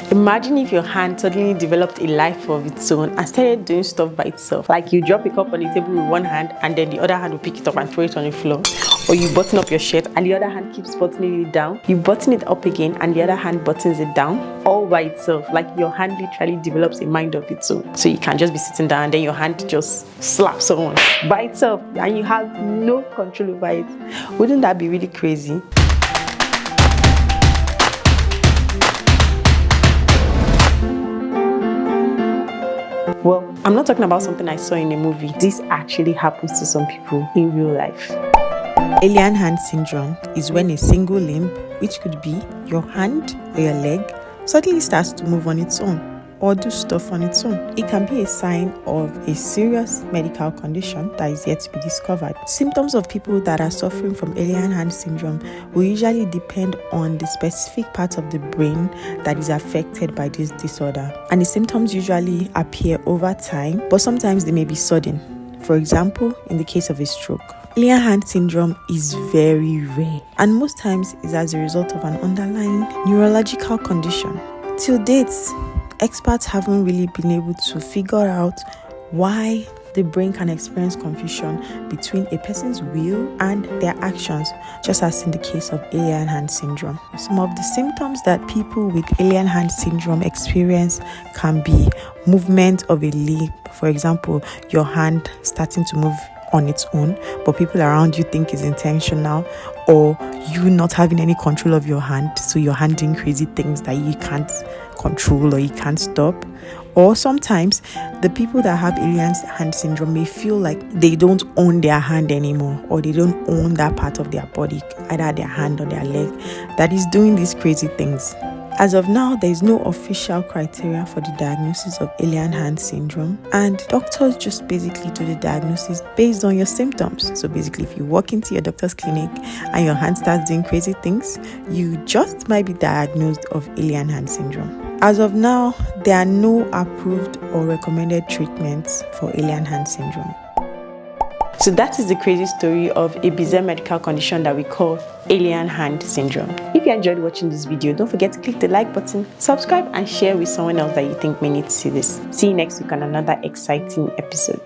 Imagine if your hand suddenly developed a life of its own and started doing stuff by itself. Like you drop a cup on the table with one hand and then the other hand will pick it up and throw it on the floor. Or you button up your shirt and the other hand keeps buttoning it down. You button it up again and the other hand buttons it down. All by itself. Like your hand literally develops a mind of its own. So you can just be sitting down and then your hand just slaps someone by itself and you have no control over it. Wouldn't that be really crazy? Well, I'm not talking about something I saw in a movie. This actually happens to some people in real life. Alien hand syndrome is when a single limb, which could be your hand or your leg, suddenly starts to move on its own or do stuff on its own. It can be a sign of a serious medical condition that is yet to be discovered. Symptoms of people that are suffering from alien hand syndrome will usually depend on the specific part of the brain that is affected by this disorder. And the symptoms usually appear over time, but sometimes they may be sudden. For example, in the case of a stroke. Alien hand syndrome is very rare and most times is as a result of an underlying neurological condition. Till date, experts haven't really been able to figure out why the brain can experience confusion between a person's will and their actions, just as in the case of alien hand syndrome. Some of the symptoms that people with alien hand syndrome experience can be movement of a limb. For example, your hand starting to move on its own, but people around you think is intentional, or you not having any control of your hand, so your hand doing crazy things that you can't control or you can't stop. Or sometimes the people that have alien hand syndrome may feel like they don't own their hand anymore, or they don't own that part of their body, either their hand or their leg, that is doing these crazy things. As of now, there is no official criteria for the diagnosis of alien hand syndrome, and doctors just basically do the diagnosis based on your symptoms. So basically, if you walk into your doctor's clinic and your hand starts doing crazy things, you just might be diagnosed of alien hand syndrome. As of now, there are no approved or recommended treatments for alien hand syndrome. So that is the crazy story of a bizarre medical condition that we call alien hand syndrome. If you enjoyed watching this video, don't forget to click the like button, subscribe and share with someone else that you think may need to see this. See you next week on another exciting episode.